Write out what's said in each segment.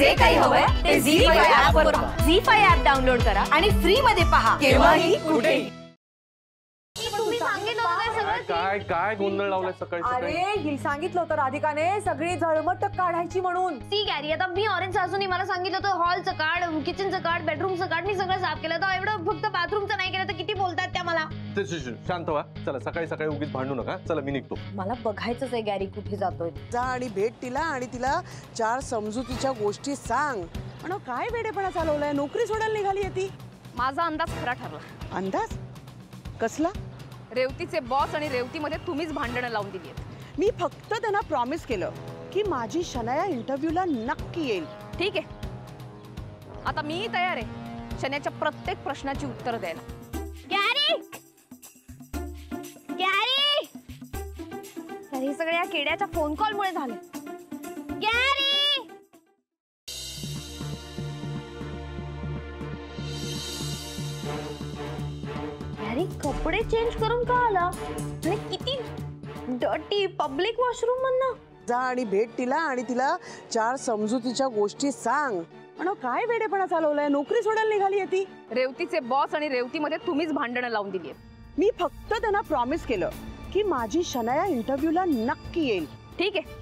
जे काही हवंय ते झी5 ऍप वर पहा. झी5 ऍप डाउनलोड करा आणि फ्री मध्ये पहा केव्हाही कुठेही. तुम्ही सांगितलं होतं सगळं. काय काय गोंधळ लावलाय सकाळी सकाळी? अरे सांगितलं होतं राधिकाने सगळी झळमट काढायची म्हणून. ती गॅरी आता मी ऑरेंज सासूनी मला सांगितलं होतं हॉलचं काढ, किचनचं काढ, बेडरूमचं काढ. मी सगळं साफ केलं तर एवढं फक्त बाथरूमचं नाही केलं तर किती बोलतात त्या मला. शांत व्हा. चला सकाळी सकाळी उगीच भांडू नका. चला मी निघतो. मला बघायचंच आहे गॅरी कुठे जातोय. जा आणि भेट तिला आणि तिला 4 समजुतीच्या गोष्टी सांग. पण काय वेडेपणा चालवलाय, नोकरी सोडायला निघाली ती. माझा अंदाज खरा ठरला. अंदाज कसला? रेवतीचे बॉस आणि रेवतीमध्ये तुम्हीच भांडणं लावून दिली आहेत. मी फक्त त्यांना प्रॉमिस केलं की माझी शनाया इंटरव्ह्यूला नक्की येईल. ठीक आहे, आता मी तयार आहे शन्याच्या प्रत्येक प्रश्नाची उत्तर द्यायला. गॅरी गॅरी हे सगळ्या या किड्याच्या फोन कॉल मुळे झाले. गॅरी गॅरी कपडे चेंज करून का आला आणि किती डर्टी पब्लिक वॉशरूम मधनं. जा आणि भेट तिला आणि तिला 4 समजुतीच्या गोष्टी सांग. पण काय वेडेपणा चालवलाय, नोकरी सोडायला निघाली ती. रेवतीचे बॉस आणि रेवतीमध्ये तुम्हीच भांडणं लावून दिली आहेत. मी फक्त त्यांना प्रॉमिस केलं की माझी शनाया इंटरव्ह्यूला नक्की येईल. ठीक आहे,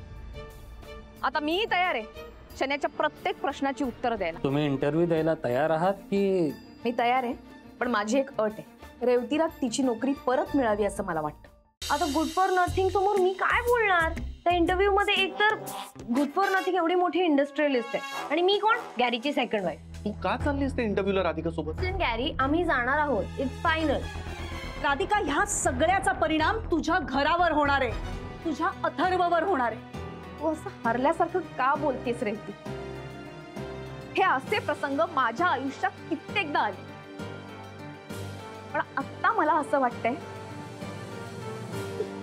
आता मी तयार आहे शन्याच्या प्रत्येक प्रश्नाची उत्तर द्यायला. तुम्ही इंटरव्ह्यू द्यायला तयार आहात की? मी तयार आहे, पण माझी एक अट आहे. रेवतीला तिची नोकरी परत मिळावी असं मला वाटतं. आता गुड फॉर नथिंग समोर मी काय बोलणार. त्या इंटरव्ह्यू मध्ये एकतर गुड फॉर नथिंग एवढी मोठी इंडस्ट्रियलिस्ट आहे आणि मी कोण, गॅरीची सेकंड वाईफ. तू का चाललीस ते इंटरव्ह्यूला राधिका सोबत? गॅरी आम्ही जाणार आहोत, इट्स फायनल. राधिका, ह्या सगळ्याचा परिणाम तुझ्या घरावर होणार आहे, तुझ्या अथर्ववर होणार आहे. तू असं हरल्यासारखं का बोलतेस रेवती? हे असे प्रसंग माझ्या आयुष्यात कित्येकदा आले, पण आता मला असं वाटतंय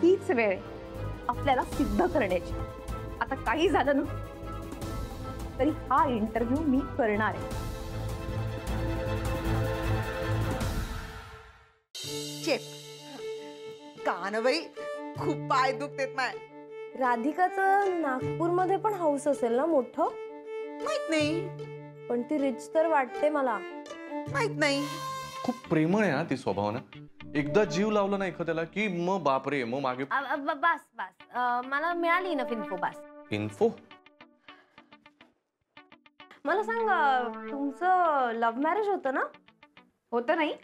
हीच वेळ आहे आपल्याला सिद्ध करण्याची. आता काही झालं ना तरी हा इंटरव्ह्यू मी करणार आहे. कानबाई खूप पाय दुखतेत माय. राधिकाचं नागपूरमध्ये पण हाऊस असेल ना मोठं? माहित नाही. पण ती रिच तर वाटते मला. माहित नाही. खूप प्रेमळ आहे ती स्वभावानं. एकदा जीव लावला ना एखाद्याला की मग बापरे, मग मागे. बस बस मला मिळाली इनफ इन्फो. बस इन्फो. मला सांग, तुमचं लव्ह मॅरेज होतं ना? होतं नाही,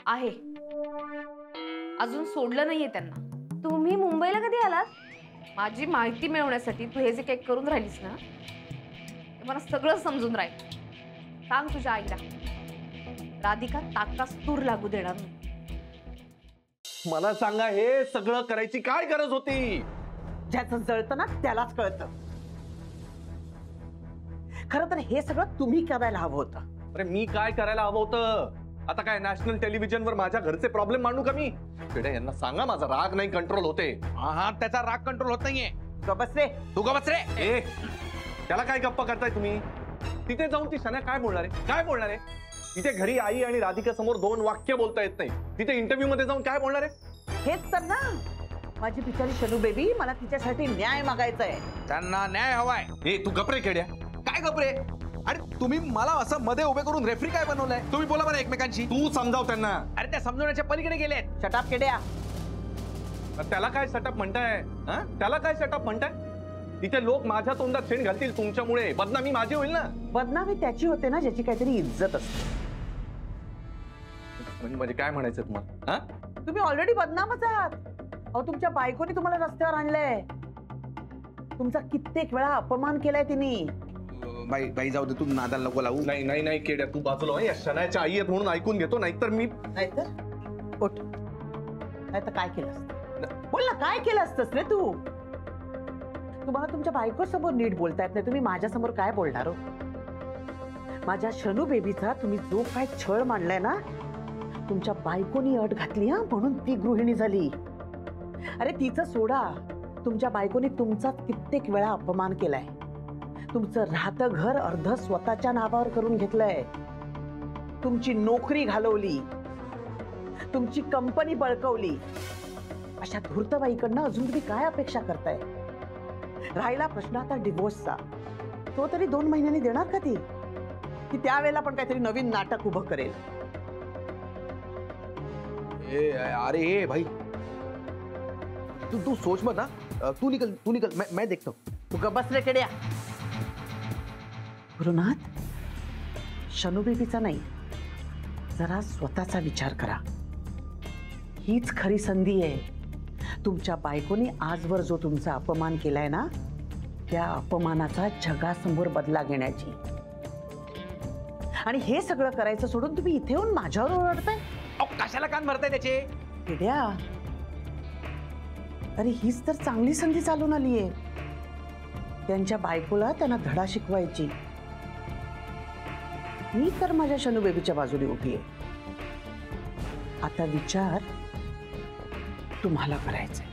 आहे. अजून सोडलं नाहीये त्यांना. तुम्ही मुंबईला कधी आलात? माझी माहिती मिळवण्यासाठी तू हे जे काही करून राहिलीस ना ते मला सगळं समजून राहील. सांग तुझ्या आईला राधिका ताकास तूर लागू देणार नाही. मला सांगा, हे सगळं करायची काय गरज होती? ज्याचं जळतं ना त्यालाच कळतं. खरं तर हे सगळं तुम्ही करायला हवं होतं. अरे मी काय करायला हवं होतं? आता काय नॅशनल टेलिव्हिजनवर माझ्या घरचे प्रॉब्लेम मांडू का मी? बेटा यांना सांगा माझा राग नाही कंट्रोल होते. हा, त्याचा राग कंट्रोल होत नाहीये. गबस रे, तू गबस रे. ए, त्याला काय गप्पा करताय तुम्ही? तिथे जाऊन ती शना काय बोलणार आहे? काय बोलणार आहे? तिथे घरी आई आणि राधिका समोर 2 वाक्य बोलता येत नाही. तिथे इंटरव्ह्यू मध्ये जाऊन काय बोलणार आहे? हेच तर ना माझी बिचारी शनू बेबी. मला तिच्यासाठी न्याय मागायचा आहे. त्यांना न्याय हवाय. ए तू गपरे केड्या. काय गपरे? अरे तुम्ही मला असं मध्ये उभे करून रेफरी काय बनवलंय? तुम्ही बोला बरं एकमेकांशी. तू समजाव त्यांना. अरे त्या समजवण्याच्या पलीकडे गेलेत. शटाप केड्या. त्याला काय सेटअप म्हणताय? त्याला काय सेटअप म्हणताय? तिथे लोक माझ्या तोंडात शेण घालतील तुमच्यामुळे. बदनामी माझी होईल ना. बदनामी त्याची होते ना ज्याची काहीतरी इज्जत असते. म्हणजे काय म्हणायचं तुम्हाला? तुम्ही ऑलरेडी बदनामच आहात. अहो तुमच्या बायकोनी तुम्हाला रस्त्यावर आणलंय. तुमचा कित्येक वेळा अपमान केलाय तिने. बाई जाऊ दे, तू नादाला नको लावू. नाही नाही नाही केड्या, तू बाजूला या शनाच्या आई आहेत म्हणून ऐकून घेतो. नाहीतर मी नाहीतर उठ. नाहीतर काय केलं असतं? बोल ना, काय केलं असतंस रे तू? तुम्हाला तुमच्या बायको समोर नीट बोलता येत नाही, तुम्ही माझ्या समोर काय बोलणार हो? माझ्या शनू बेबीचा तुम्ही जो काय छळ मांडलाय ना, तुमच्या बायकोनी अट घातली हा, म्हणून ती गृहिणी झाली. अरे तिचं सोडा, तुमच्या बायकोनी तुमचा कित्येक वेळा अपमान केलाय. तुमचं राहतं घर अर्ध स्वतःच्या नावावर करून घेतलंय. तुमची नोकरी घालवली, तुमची कंपनी बळकवली. अशा धूर्तबाईकडनं अजून तुम्ही काय अपेक्षा करताय? राहिला प्रश्न आता डिवोर्सचा, तो तरी 2 महिन्यांनी देणार का ती? की त्यावेळेला पण काहीतरी नवीन नाटक उभं करेल? अरे ए भाई, तू सोच मत ना. तू निकल मैं देखता हूं. तू गप्प बस रे केड्या. गुरुनाथ, शनू बेबीचा नाही, जरा स्वतःचा विचार करा. हीच खरी संधी आहे. तुमच्या बायकोने आजवर जो तुमचा अपमान केलाय ना, त्या अपमानाचा जगासमोर बदला घेण्याची. आणि हे सगळं करायचं सोडून तुम्ही इथे येऊन माझ्यावर ओरडताय. कशाला कान भरताय त्याचे? किड्या, अरे हीच तर चांगली संधी चालून आली आहे त्यांच्या बायकोला त्यांना धडा शिकवायची. मी तर माझ्या शनू बेबीच्या बाजूने उभी आहे. आता विचार तुम्हाला करायचंय.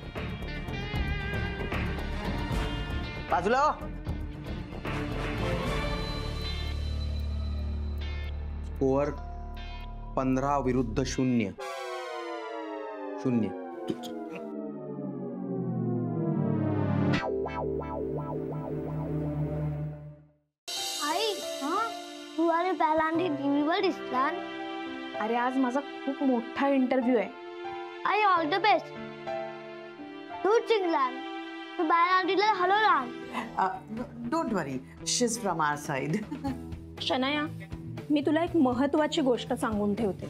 बाजूला हो. स्कोअर 15 विरुद्ध 0. आई तू आणि पहिल्यांदा टीव्हीवर दिसला. अरे आज माझा खूप मोठा इंटरव्ह्यू आहे. आई ऑल द बेस्ट. तू जिंकला. तू पहिल्यांदा हलवला. Don't worry, she is from our side. Shanaya, मी तुला एक महत्वाची गोष्ट सांगून ठेवते.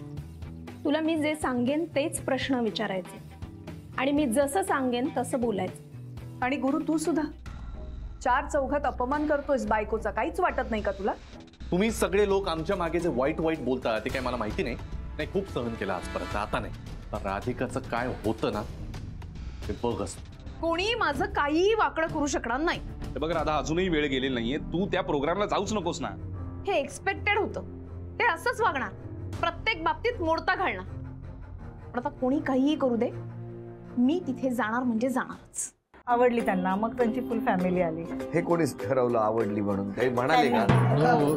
तुला मी जे सांगेन तेच प्रश्न विचारायचे आणि मी जसं सांगेन तसं बोलायचं. आणि गुरु, तू सुद्धा 4 चौघात अपमान करतोयस बायकोचा. काहीच वाटत नाही का तुला? तुम्ही सगळे लोक आमच्या मागे जे वाईट वाईट बोलता ते काय मला माहिती नाही. नाही, खूप सहन केलं आजपर्यंत. आता नाही. तर राधिकाचं काय होतं ना ते बघच. कोणी माझं काहीही वाकडं करू शकणार नाही. बघ राधा, अजूनही वेळ गेलेली नाहीये. तू त्या प्रोग्रामला जाऊच नकोस ना. हे एक्सपेक्टेड होतं. ते असंच वागणार, प्रत्येक बाबतीत मोडता घालणार. पण आता कोणी काहीही करू दे, मी तिथे जाणार म्हणजे जाणारच. आवडली त्यांना, मग त्यांची फुल फॅमिली आली. हे कोणीच ठरवलं आवडली म्हणून? काही म्हणाले का?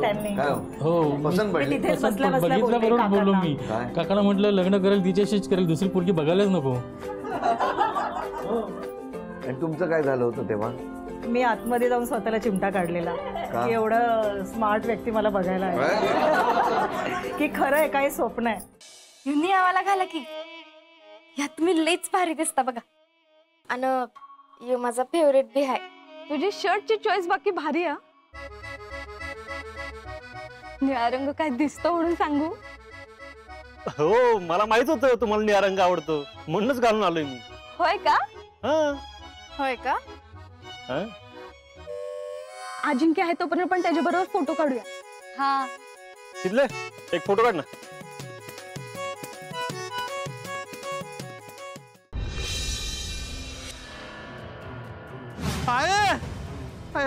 त्यांनी हो, पसंत पडली. बघितल्याबरोबर बोललो मी. काकाला म्हटलं लग्न करेल तिच्याशीच करेल, दुसरी पोरगी बघायलाच नको. आणि तुमचं काय झालं होतं तेव्हा? मी आतमध्ये जाऊन स्वतःला चिमटा काढलेला की एवढं स्मार्ट व्यक्ती मला बघायला आहे की खरं आहे काय स्वप्न आहे. युनी आवाला घाला की यात तुम्ही लईच भारी दिसता बघा. आणि माझा फेवरेट बी आहे. तुझी शर्टची चॉईस बाकी भारी आहे. निळा रंग काय दिसतो म्हणून सांगू? हो, मला माहित होतं तुम्हाला निळा रंग आवडतो, म्हणूनच घालून आलोय मी. होय का? होय का? अजिंक्य आहे तोपर्यंत पण त्याच्याबरोबर फोटो काढूया. हा, शिदले, एक फोटो काढ ना.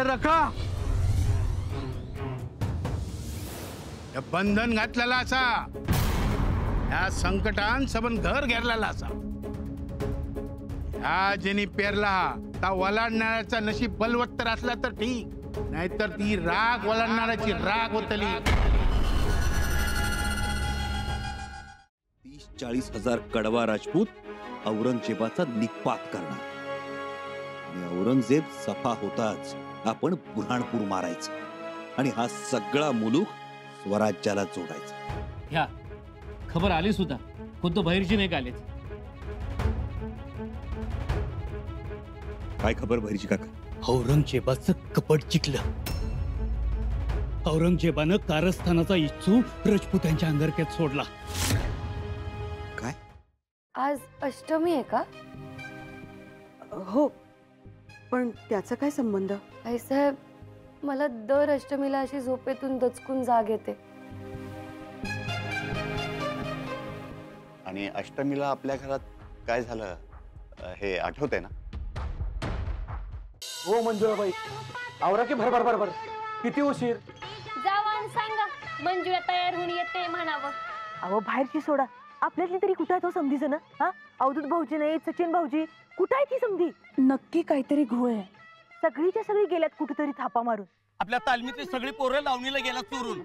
रखा बंधन घातलेला असा, या संकटान सबन घर घेरलेला असा. ह्या जेनी पेरला ता वलाडणाऱ्याचा नशीब बलवत्तर असला तर ठीक, नाहीतर ती राग वलाडणाऱ्याची राग होतली. 30-40 हजार कडवा राजपूत औरंगजेबाचा निपात करणार आणि औरंगजेब सफा होताच आपण बुऱ्हाणपूर मारायचं आणि हा सगळा मुलूक स्वराज्याला जोडायचा. ह्या खबर आली सुद्धा, खुद्द बहिर्जी नाही आलेच. काय खबर बहिर्जी काका? औरंगजेबाचं कपट जिंकलं. औरंगजेबानं कारस्थानाचा इच्छू राजपूतांच्या अंगरक्यात सोडला. काय? आज अष्टमी आहे का? हो, पण त्याचा काय संबंध? आई साहेब, मला दर अष्टमीला अशी झोपेतून दचकून जाग येते. आणि अष्टमीला आपल्या घरात काय झालं हे आठवतंय ना? हो मंजुळाबाई, आवरा की भरभर भरभर. किती उशीर? जावा आणि सांगा मंजुळा तयार होऊन येते म्हणावं. अहो बाहेरची सोडा, आपल्यातली तरी कुठं आहे तो समधीचं ना? हा, अवधूत भाऊजी नाही, सचिन भाऊजी, कुठं आहे ती समधी? नक्की काहीतरी घोळ आहे. सगळीच्या सगळी गेल्यात कुठेतरी थापा मारून. आपल्या तालमीतली सगळी पोरं लावणीला गेला चोरून.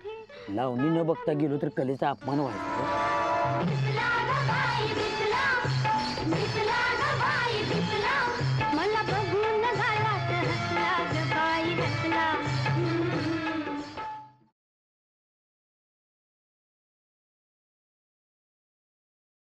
लावणी न बघता गेलो तर कलेचा अपमान व्हायचा.